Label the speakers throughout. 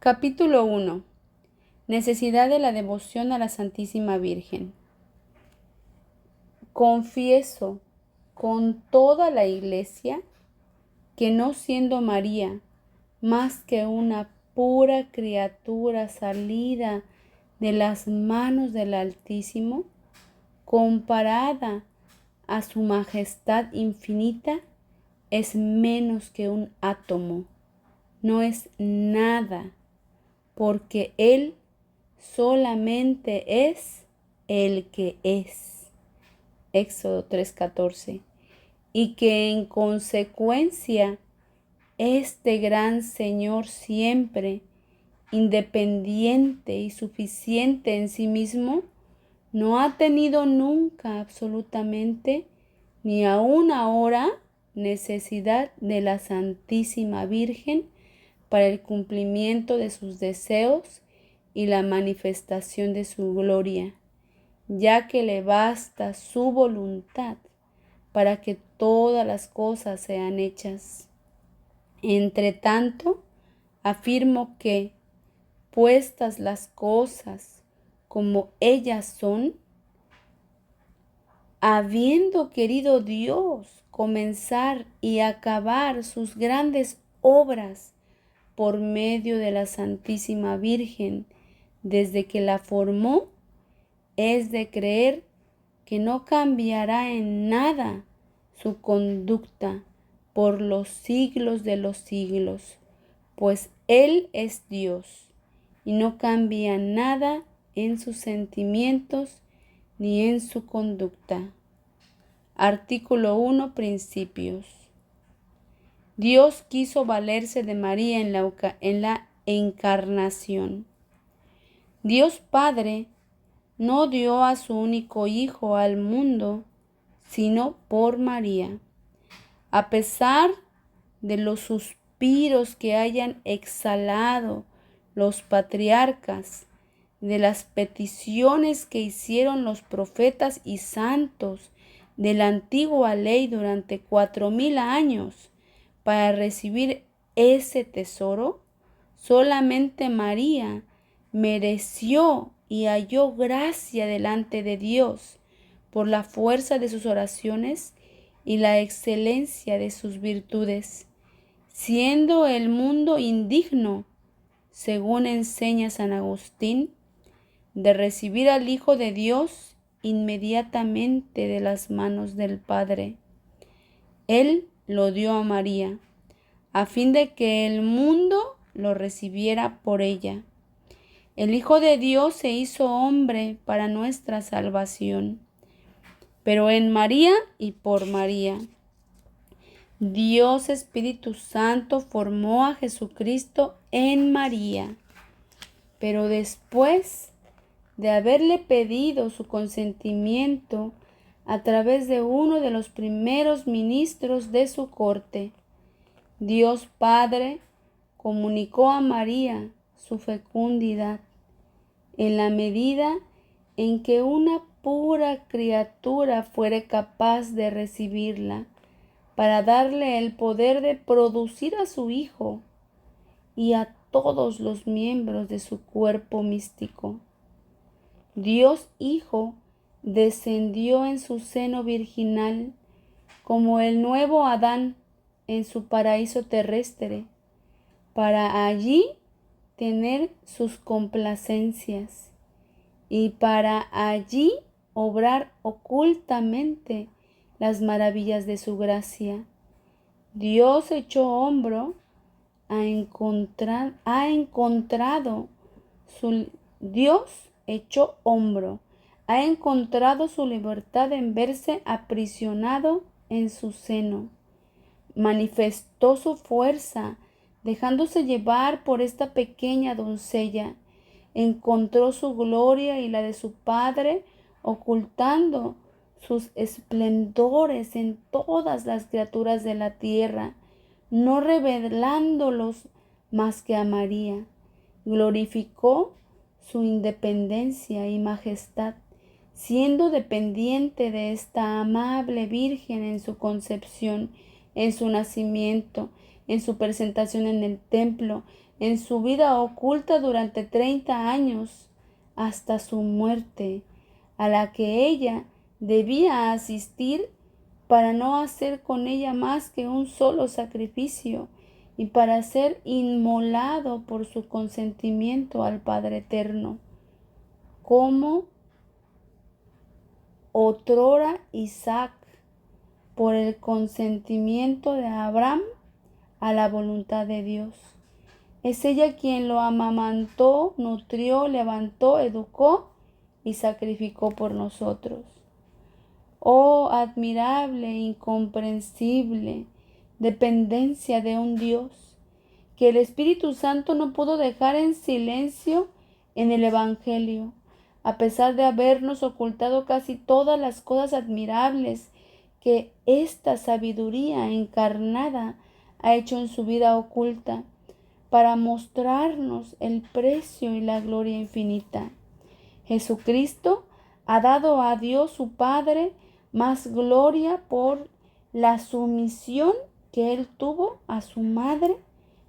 Speaker 1: Capítulo 1. Necesidad de la devoción a la Santísima Virgen. Confieso con toda la Iglesia que no siendo María más que una pura criatura salida de las manos del Altísimo, comparada a su majestad infinita, es menos que un átomo, no es nada, porque Él solamente es el que es. Éxodo 3:14. Y que en consecuencia este gran Señor siempre, independiente y suficiente en sí mismo, no ha tenido nunca absolutamente, ni aún ahora, necesidad de la Santísima Virgen para el cumplimiento de sus deseos y la manifestación de su gloria, ya que le basta su voluntad para que todas las cosas sean hechas. Entre tanto, afirmo que, puestas las cosas como ellas son, habiendo querido Dios comenzar y acabar sus grandes obras por medio de la Santísima Virgen desde que la formó, es de creer que no cambiará en nada su conducta por los siglos de los siglos, pues Él es Dios y no cambia nada en sus sentimientos ni en su conducta. Artículo 1. Principios. Dios quiso valerse de María en la encarnación. Dios Padre no dio a su único Hijo al mundo, sino por María. A pesar de los suspiros que hayan exhalado los patriarcas, de las peticiones que hicieron los profetas y santos de la antigua ley durante 4000 años para recibir ese tesoro, solamente María mereció y halló gracia delante de Dios por la fuerza de sus oraciones y la excelencia de sus virtudes, siendo el mundo indigno, según enseña San Agustín, de recibir al Hijo de Dios inmediatamente de las manos del Padre. Él lo dio a María, a fin de que el mundo lo recibiera por ella. El Hijo de Dios se hizo hombre para nuestra salvación, pero en María y por María. Dios Espíritu Santo formó a Jesucristo en María, pero después de haberle pedido su consentimiento a través de uno de los primeros ministros de su corte, Dios Padre comunicó a María su fecundidad en la medida en que una pura criatura fuere capaz de recibirla, para darle el poder de producir a su Hijo y a todos los miembros de su cuerpo místico. Dios Hijo descendió en su seno virginal como el nuevo Adán en su paraíso terrestre, para allí tener sus complacencias y para allí obrar ocultamente las maravillas de su gracia. Dios echó hombro, ha encontrado su libertad en verse aprisionado en su seno. Manifestó su fuerza, dejándose llevar por esta pequeña doncella. Encontró su gloria y la de su Padre, ocultando sus esplendores en todas las criaturas de la tierra, no revelándolos más que a María. Glorificó su independencia y majestad, siendo dependiente de esta amable Virgen en su concepción, en su nacimiento, en su presentación en el templo, en su vida oculta durante 30 años hasta su muerte, a la que ella debía asistir para no hacer con ella más que un solo sacrificio y para ser inmolado por su consentimiento al Padre Eterno, como otrora Isaac por el consentimiento de Abraham a la voluntad de Dios. Es ella quien lo amamantó, nutrió, levantó, educó y sacrificó por nosotros. Oh, admirable, incomprensible dependencia de un Dios que el Espíritu Santo no pudo dejar en silencio en el Evangelio, a pesar de habernos ocultado casi todas las cosas admirables que esta sabiduría encarnada ha hecho en su vida oculta, para mostrarnos el precio y la gloria infinita. Jesucristo ha dado a Dios su Padre más gloria por la sumisión que Él tuvo a su madre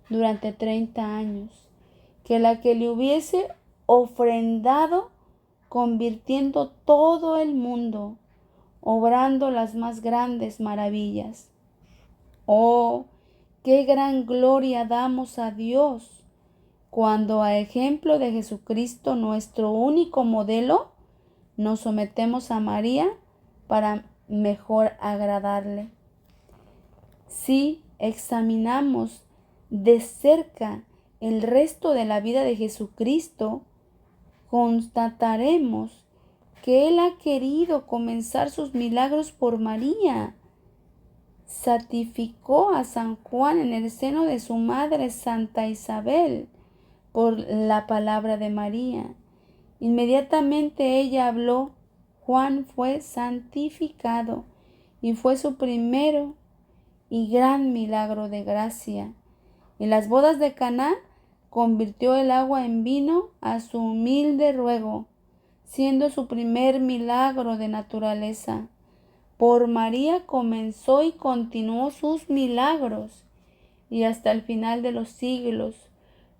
Speaker 1: durante 30 años, que la que le hubiese ofrendado convirtiendo todo el mundo, obrando las más grandes maravillas. Oh, qué gran gloria damos a Dios cuando, a ejemplo de Jesucristo, nuestro único modelo, nos sometemos a María para mejor agradarle. Si examinamos de cerca el resto de la vida de Jesucristo, constataremos que Él ha querido comenzar sus milagros por María. Santificó a San Juan en el seno de su madre Santa Isabel por la palabra de María. Inmediatamente ella habló, Juan fue santificado y fue su primero y gran milagro de gracia. En las bodas de Caná convirtió el agua en vino a su humilde ruego, siendo su primer milagro de naturaleza. Por María comenzó y continuó sus milagros, y hasta el final de los siglos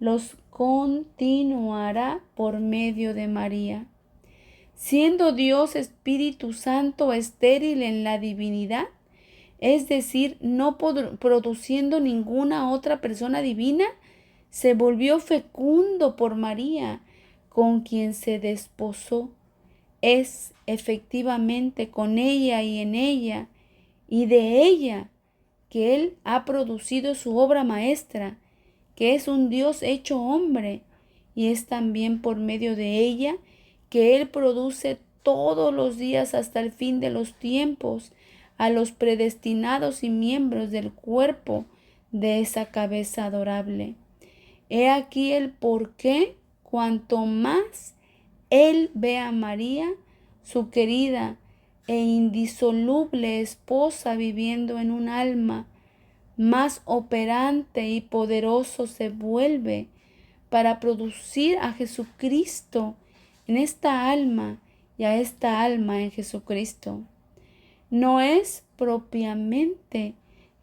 Speaker 1: los continuará por medio de María. Siendo Dios Espíritu Santo estéril en la divinidad, es decir, no produciendo ninguna otra persona divina, se volvió fecundo por María, con quien se desposó. Es efectivamente con ella y en ella y de ella que Él ha producido su obra maestra, que es un Dios hecho hombre, y es también por medio de ella que Él produce todos los días hasta el fin de los tiempos a los predestinados y miembros del cuerpo de esa cabeza adorable. He aquí el por qué, cuanto más Él ve a María, su querida e indisoluble esposa, viviendo en un alma, más operante y poderoso se vuelve para producir a Jesucristo en esta alma y a esta alma en Jesucristo. No es propiamente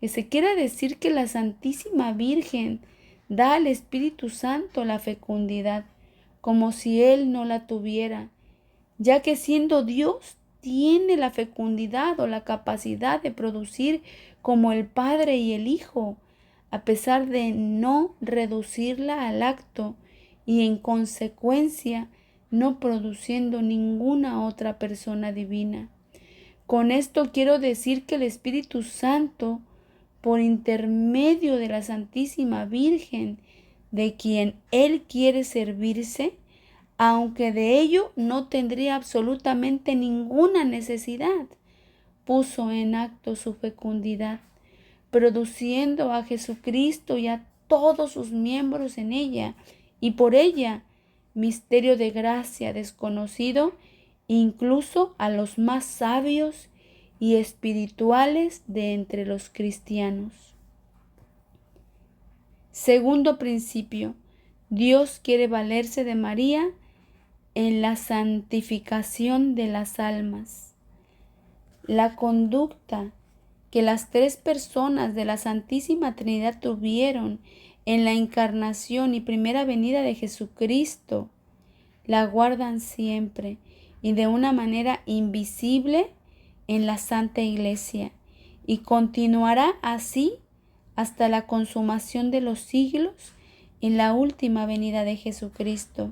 Speaker 1: que se quiera decir que la Santísima Virgen da al Espíritu Santo la fecundidad, como si Él no la tuviera, ya que siendo Dios tiene la fecundidad o la capacidad de producir como el Padre y el Hijo, a pesar de no reducirla al acto y en consecuencia no produciendo ninguna otra persona divina. Con esto quiero decir que el Espíritu Santo, por intermedio de la Santísima Virgen, de quien Él quiere servirse, aunque de ello no tendría absolutamente ninguna necesidad, puso en acto su fecundidad, produciendo a Jesucristo y a todos sus miembros en ella, y por ella, misterio de gracia desconocido incluso a los más sabios y espirituales de entre los cristianos. Segundo principio, Dios quiere valerse de María en la santificación de las almas. La conducta que las tres personas de la Santísima Trinidad tuvieron en la encarnación y primera venida de Jesucristo, la guardan siempre y de una manera invisible en la Santa Iglesia, y continuará así hasta la consumación de los siglos en la última venida de Jesucristo.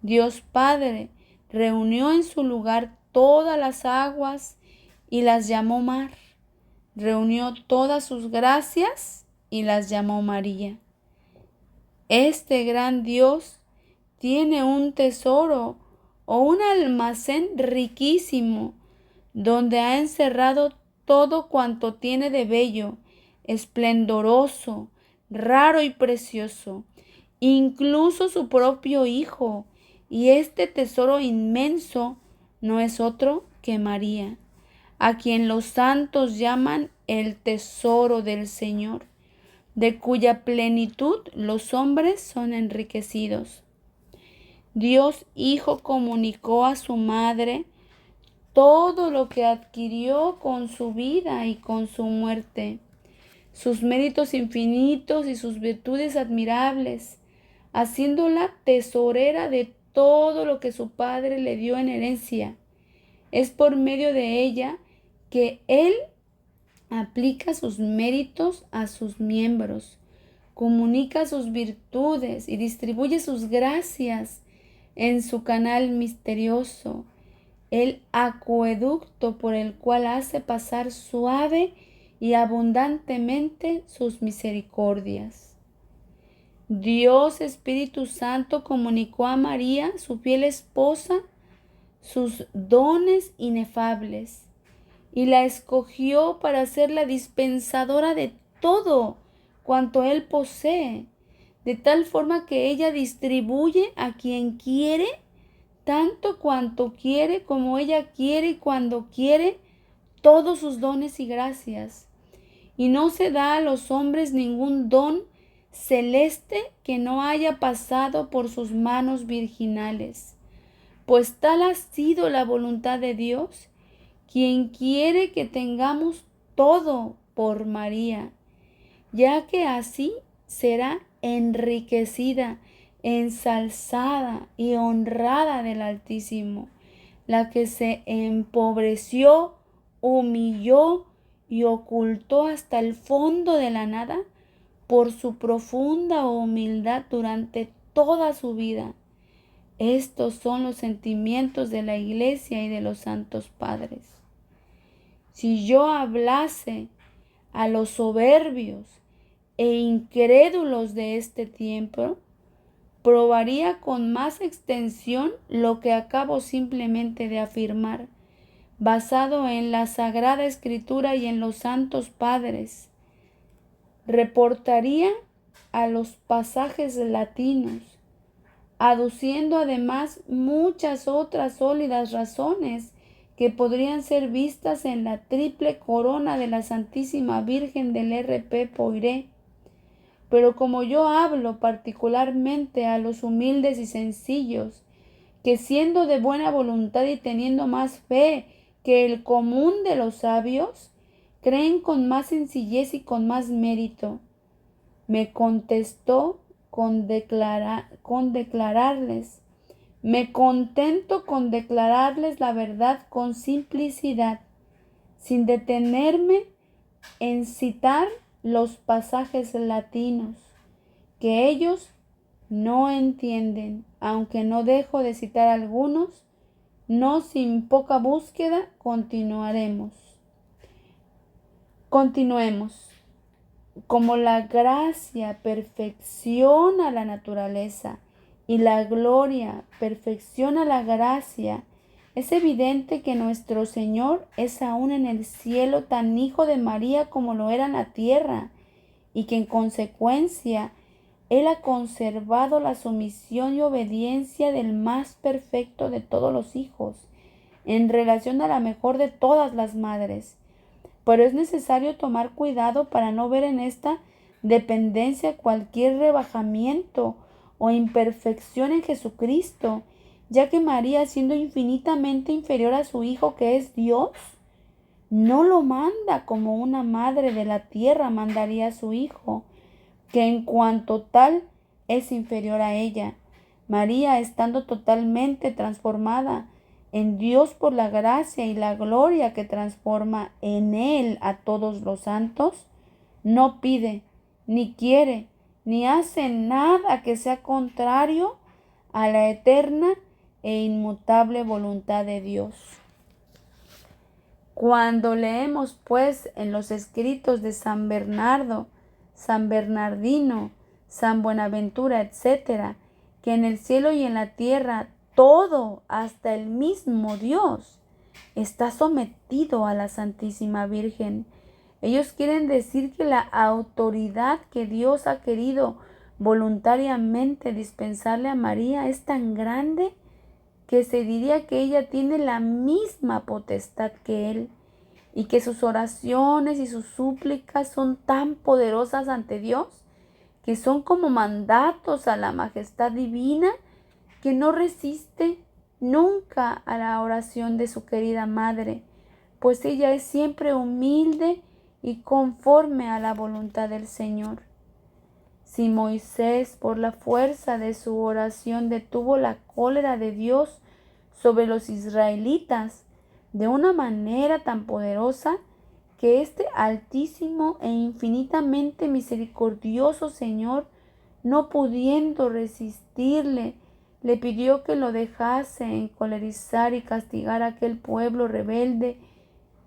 Speaker 1: Dios Padre reunió en su lugar todas las aguas y las llamó mar. Reunió todas sus gracias y las llamó María. Este gran Dios tiene un tesoro o un almacén riquísimo donde ha encerrado todo cuanto tiene de bello, esplendoroso, raro y precioso, incluso su propio Hijo. Y este tesoro inmenso no es otro que María, a quien los santos llaman el tesoro del Señor, de cuya plenitud los hombres son enriquecidos. Dios Hijo comunicó a su madre todo lo que adquirió con su vida y con su muerte, sus méritos infinitos y sus virtudes admirables, haciéndola tesorera de todo lo que su Padre le dio en herencia. Es por medio de ella que Él aplica sus méritos a sus miembros, comunica sus virtudes y distribuye sus gracias en su canal misterioso, el acueducto por el cual hace pasar suave y abundantemente sus misericordias. Dios Espíritu Santo comunicó a María, su fiel esposa, sus dones inefables y la escogió para ser la dispensadora de todo cuanto Él posee, de tal forma que ella distribuye a quien quiere, tanto cuanto quiere, como ella quiere y cuando quiere, todos sus dones y gracias. Y no se da a los hombres ningún don celeste que no haya pasado por sus manos virginales, pues tal ha sido la voluntad de Dios, quien quiere que tengamos todo por María, ya que así será enriquecida, ensalzada y honrada del Altísimo, la que se empobreció, humilló y ocultó hasta el fondo de la nada por su profunda humildad durante toda su vida. Estos son los sentimientos de la Iglesia y de los santos padres. Si yo hablase a los soberbios e incrédulos de este tiempo, probaría con más extensión lo que acabo simplemente de afirmar, basado en la Sagrada Escritura y en los santos padres. Reportaría a los pasajes latinos, aduciendo además muchas otras sólidas razones que podrían ser vistas en la triple corona de la Santísima Virgen del R.P. Poiré. Pero como yo hablo particularmente a los humildes y sencillos, que siendo de buena voluntad y teniendo más fe que el común de los sabios, creen con más sencillez y con más mérito, me contestó con declararles, me contento con declararles la verdad con simplicidad, sin detenerme en citar los pasajes latinos, que ellos no entienden, aunque no dejo de citar algunos, no sin poca búsqueda continuemos. Como la gracia perfecciona la naturaleza y la gloria perfecciona la gracia, es evidente que nuestro Señor es aún en el cielo tan hijo de María como lo era en la tierra, y que en consecuencia Él ha conservado la sumisión y obediencia del más perfecto de todos los hijos, en relación a la mejor de todas las madres. Pero es necesario tomar cuidado para no ver en esta dependencia cualquier rebajamiento o imperfección en Jesucristo, ya que María, siendo infinitamente inferior a su Hijo que es Dios, no lo manda como una madre de la tierra mandaría a su Hijo, que en cuanto tal es inferior a ella. María, estando totalmente transformada en Dios por la gracia y la gloria que transforma en Él a todos los santos, no pide, ni quiere, ni hace nada que sea contrario a la eterna e inmutable voluntad de Dios. Cuando leemos, pues, en los escritos de San Bernardo, San Bernardino, San Buenaventura, etc., que en el cielo y en la tierra todo, hasta el mismo Dios, está sometido a la Santísima Virgen, ellos quieren decir que la autoridad que Dios ha querido voluntariamente dispensarle a María es tan grande que se diría que ella tiene la misma potestad que Él, y que sus oraciones y sus súplicas son tan poderosas ante Dios que son como mandatos a la majestad divina, que no resiste nunca a la oración de su querida madre, pues ella es siempre humilde y conforme a la voluntad del Señor. Si Moisés, por la fuerza de su oración, detuvo la cólera de Dios sobre los israelitas de una manera tan poderosa, que este altísimo e infinitamente misericordioso Señor, no pudiendo resistirle, le pidió que lo dejase encolerizar y castigar a aquel pueblo rebelde,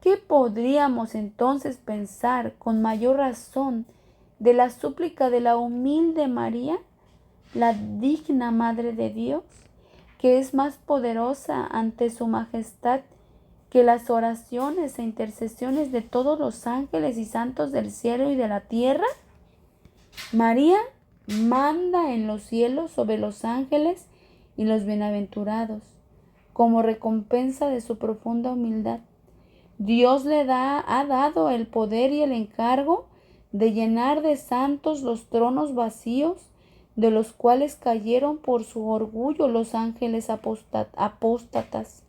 Speaker 1: ¿qué podríamos entonces pensar con mayor razón de la súplica de la humilde María, la digna Madre de Dios, que es más poderosa ante su majestad que las oraciones e intercesiones de todos los ángeles y santos del cielo y de la tierra? María manda en los cielos sobre los ángeles y los bienaventurados, como recompensa de su profunda humildad. Dios ha dado el poder y el encargo de llenar de santos los tronos vacíos, de los cuales cayeron por su orgullo los ángeles apóstatas.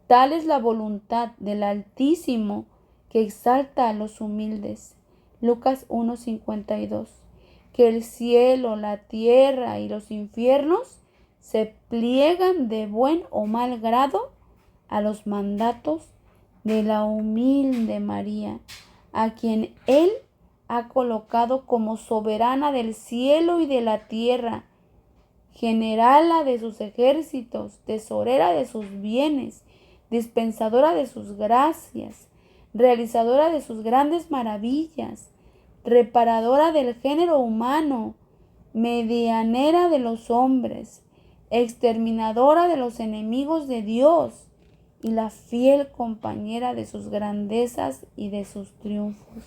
Speaker 1: Tal es la voluntad del Altísimo, que exalta a los humildes. Lucas 1:52. Que el cielo, la tierra y los infiernos se pliegan de buen o mal grado a los mandatos de la humilde María, a quien Él ha colocado como soberana del cielo y de la tierra, generala de sus ejércitos, tesorera de sus bienes, dispensadora de sus gracias, realizadora de sus grandes maravillas, reparadora del género humano, medianera de los hombres, exterminadora de los enemigos de Dios, y la fiel compañera de sus grandezas y de sus triunfos.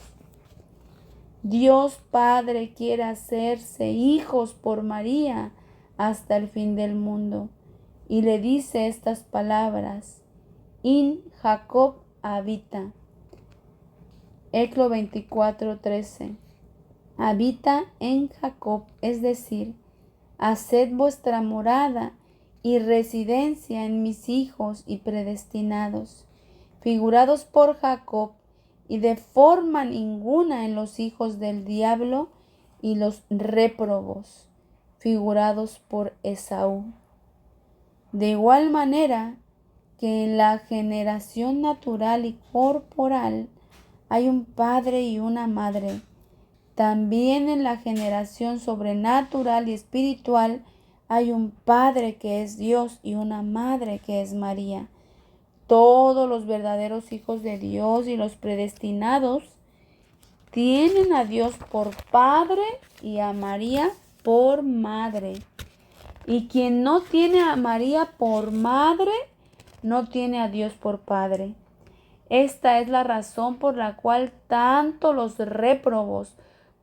Speaker 1: Dios Padre quiere hacerse hijos por María hasta el fin del mundo, y le dice estas palabras: In Jacob habita. Eclo 24:13. Habita en Jacob, es decir, haced vuestra morada y residencia en mis hijos y predestinados, figurados por Jacob, y de forma ninguna en los hijos del diablo y los réprobos, figurados por Esaú. De igual manera que en la generación natural y corporal hay un padre y una madre, también en la generación sobrenatural y espiritual hay un Padre que es Dios y una Madre que es María. Todos los verdaderos hijos de Dios y los predestinados tienen a Dios por Padre y a María por Madre. Y quien no tiene a María por Madre, no tiene a Dios por Padre. Esta es la razón por la cual tanto los réprobos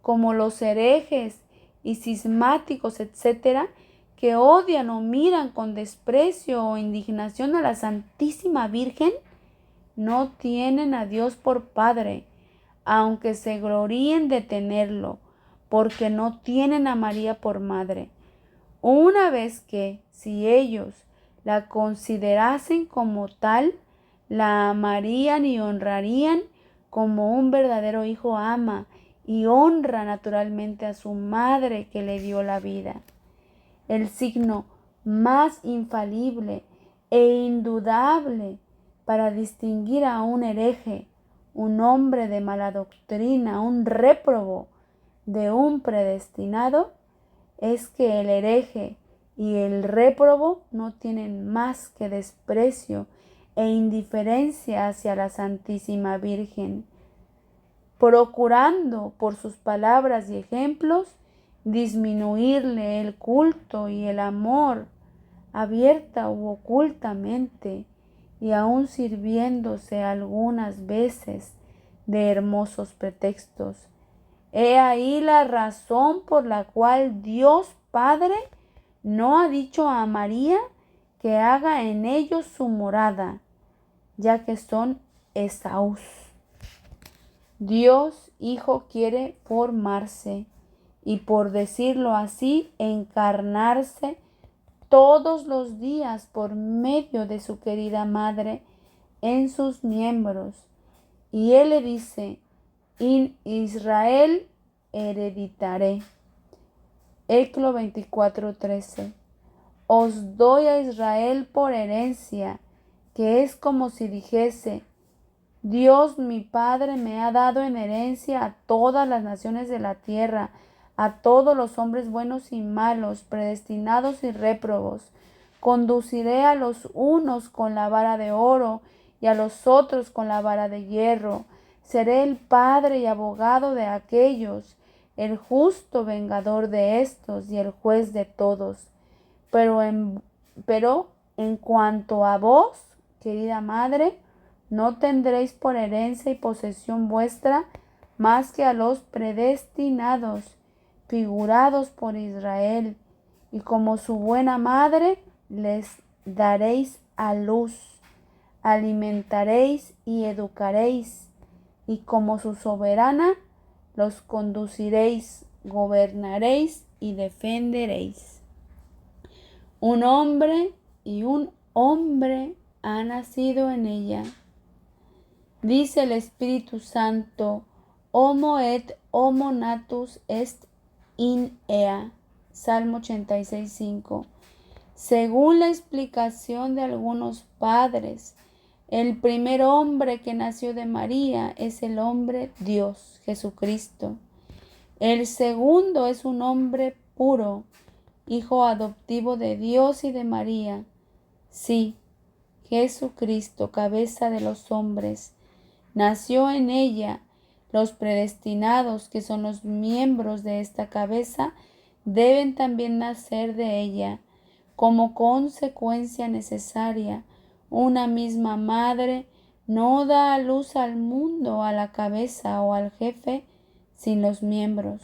Speaker 1: como los herejes y cismáticos, etc., que odian o miran con desprecio o indignación a la Santísima Virgen, no tienen a Dios por Padre, aunque se gloríen de tenerlo, porque no tienen a María por Madre. Una vez que, si ellos la considerasen como tal, la amarían y honrarían como un verdadero hijo ama y honra naturalmente a su madre que le dio la vida. El signo más infalible e indudable para distinguir a un hereje, un hombre de mala doctrina, un réprobo, de un predestinado, es que el hereje y el réprobo no tienen más que desprecio e indiferencia hacia la Santísima Virgen, procurando por sus palabras y ejemplos disminuirle el culto y el amor, abierta u ocultamente, y aun sirviéndose algunas veces de hermosos pretextos. He ahí la razón por la cual Dios Padre no ha dicho a María que haga en ellos su morada, ya que son Esaús. Dios Hijo quiere formarse y, por decirlo así, encarnarse todos los días por medio de su querida madre en sus miembros. Y Él le dice: in Israel hereditaré. Éxodo 24:13. Os doy a Israel por herencia, que es como si dijese: Dios mi Padre me ha dado en herencia a todas las naciones de la tierra, a todos los hombres buenos y malos, predestinados y réprobos. Conduciré a los unos con la vara de oro y a los otros con la vara de hierro. Seré el padre y abogado de aquellos, el justo vengador de estos y el juez de todos. Pero en cuanto a vos, querida madre, no tendréis por herencia y posesión vuestra más que a los predestinados, figurados por Israel, y como su buena madre les daréis a luz, alimentaréis y educaréis, y como su soberana los conduciréis, gobernaréis y defenderéis. Un hombre y un hombre ha nacido en ella. Dice el Espíritu Santo: homo et homo natus est in ea. Salmo 86:5. Según la explicación de algunos padres, el primer hombre que nació de María es el hombre Dios, Jesucristo. El segundo es un hombre puro, hijo adoptivo de Dios y de María. Sí, Jesucristo, cabeza de los hombres, nació en ella. Los predestinados, que son los miembros de esta cabeza, deben también nacer de ella. Como consecuencia necesaria, una misma madre no da a luz al mundo a la cabeza o al jefe sin los miembros,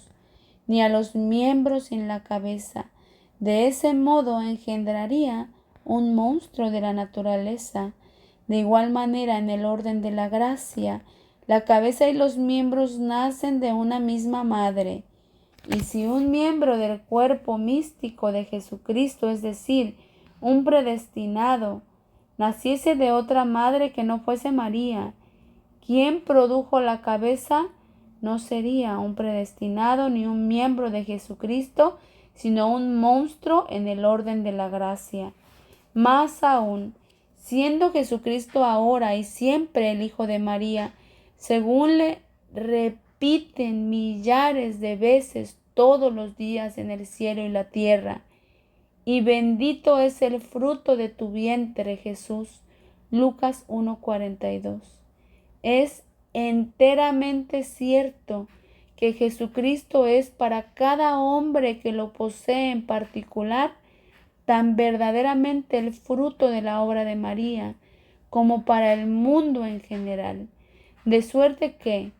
Speaker 1: ni a los miembros sin la cabeza. De ese modo engendraría un monstruo de la naturaleza. De igual manera, en el orden de la gracia, la cabeza y los miembros nacen de una misma madre. Y si un miembro del cuerpo místico de Jesucristo, es decir, un predestinado, naciese de otra madre que no fuese María, quien produjo la cabeza, no sería un predestinado ni un miembro de Jesucristo, sino un monstruo en el orden de la gracia. Más aún, siendo Jesucristo ahora y siempre el Hijo de María, según le repiten millares de veces todos los días en el cielo y la tierra: y bendito es el fruto de tu vientre, Jesús. Lucas 1:42. Es enteramente cierto que Jesucristo es para cada hombre que lo posee en particular tan verdaderamente el fruto de la obra de María, como para el mundo en general. De suerte que,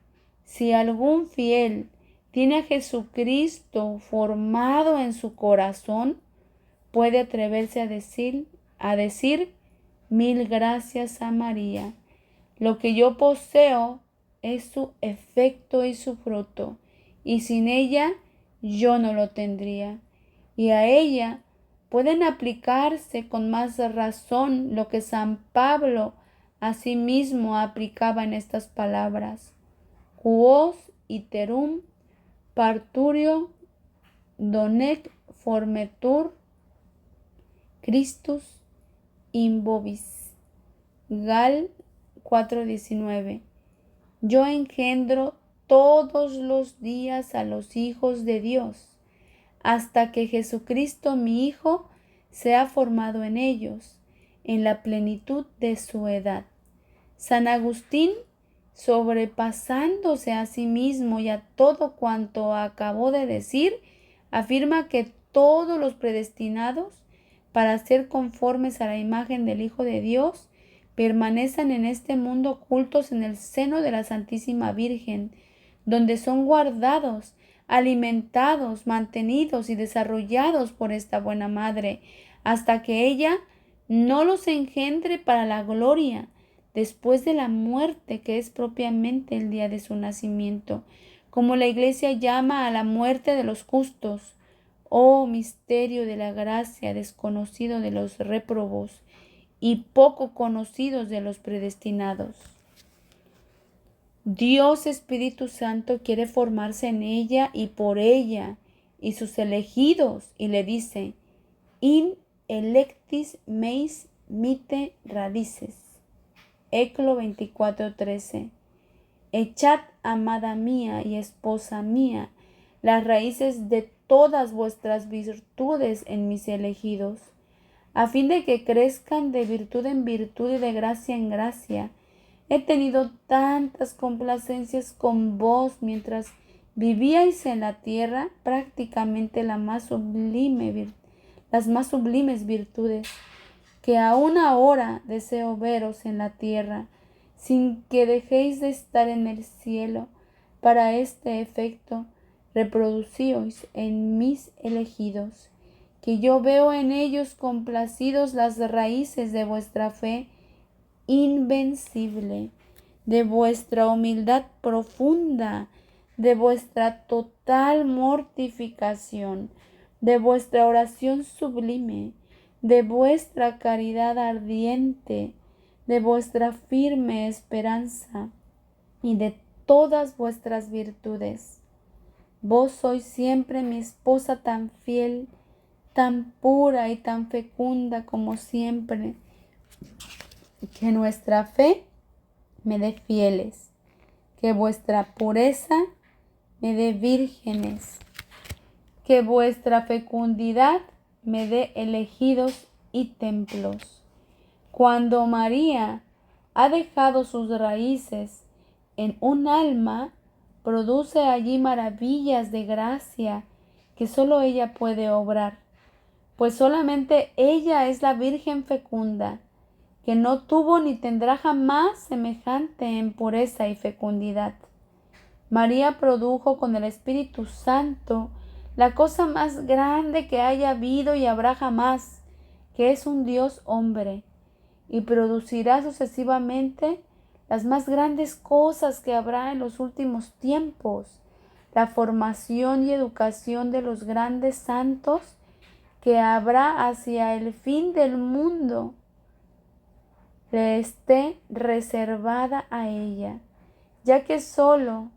Speaker 1: si algún fiel tiene a Jesucristo formado en su corazón, puede atreverse a decir: mil gracias a María. Lo que yo poseo es su efecto y su fruto, y sin ella yo no lo tendría. Y a ella pueden aplicarse con más razón lo que San Pablo asimismo aplicaba en estas palabras: quos iterum parturio donec formetur Christus in vobis. Gal 4:19. Yo engendro todos los días a los hijos de Dios, hasta que Jesucristo mi Hijo sea formado en ellos, en la plenitud de su edad. San Agustín, sobrepasándose a sí mismo y a todo cuanto acabó de decir, afirma que todos los predestinados para ser conformes a la imagen del Hijo de Dios permanecen en este mundo ocultos en el seno de la Santísima Virgen, donde son guardados, alimentados, mantenidos y desarrollados por esta buena Madre, hasta que ella no los engendre para la gloria, después de la muerte, que es propiamente el día de su nacimiento, como la Iglesia llama a la muerte de los justos. Oh misterio de la gracia, desconocido de los réprobos y poco conocidos de los predestinados. Dios Espíritu Santo quiere formarse en ella y por ella y sus elegidos, y le dice: in electis meis mite radices. Eclo 24:13. Echad, amada mía y esposa mía, las raíces de todas vuestras virtudes en mis elegidos, a fin de que crezcan de virtud en virtud y de gracia en gracia. He tenido tantas complacencias con vos mientras vivíais en la tierra, prácticamente las más sublimes virtudes, que aún ahora deseo veros en la tierra, sin que dejéis de estar en el cielo. Para este efecto, reproducíos en mis elegidos, que yo veo en ellos complacidos las raíces de vuestra fe invencible, de vuestra humildad profunda, de vuestra total mortificación, de vuestra oración sublime, de vuestra caridad ardiente, de vuestra firme esperanza y de todas vuestras virtudes. Vos sois siempre mi esposa tan fiel, tan pura y tan fecunda como siempre. Que nuestra fe me dé fieles, que vuestra pureza me dé vírgenes, que vuestra fecundidad me dé elegidos y templos. Cuando María ha dejado sus raíces en un alma, produce allí maravillas de gracia que solo ella puede obrar, pues solamente ella es la Virgen fecunda, que no tuvo ni tendrá jamás semejante en pureza y fecundidad. María produjo con el Espíritu Santo la cosa más grande que haya habido y habrá jamás, que es un Dios hombre, y producirá sucesivamente las más grandes cosas que habrá en los últimos tiempos, la formación y educación de los grandes santos que habrá hacia el fin del mundo, le esté reservada a ella, ya que sólo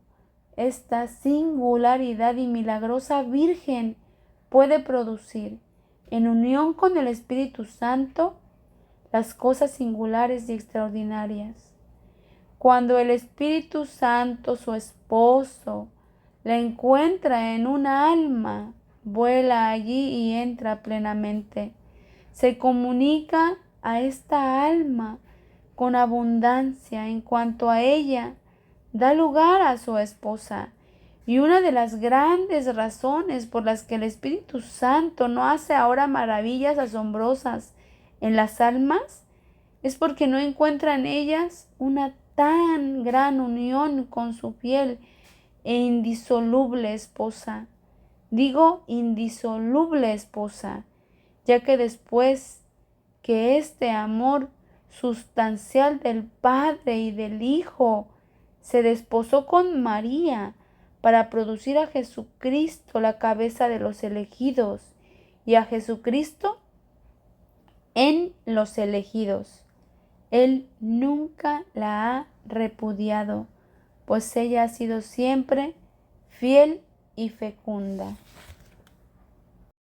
Speaker 1: esta singularidad y milagrosa Virgen puede producir, en unión con el Espíritu Santo, las cosas singulares y extraordinarias. Cuando el Espíritu Santo, su esposo, la encuentra en un alma, vuela allí y entra plenamente. Se comunica a esta alma con abundancia en cuanto a ella da lugar a su esposa. Y una de las grandes razones por las que el Espíritu Santo no hace ahora maravillas asombrosas en las almas es porque no encuentra en ellas una tan gran unión con su fiel e indisoluble esposa. Digo indisoluble esposa, ya que después que este amor sustancial del Padre y del Hijo se desposó con María para producir a Jesucristo, la cabeza de los elegidos, y a Jesucristo en los elegidos. Él nunca la ha repudiado, pues ella ha sido siempre fiel y fecunda.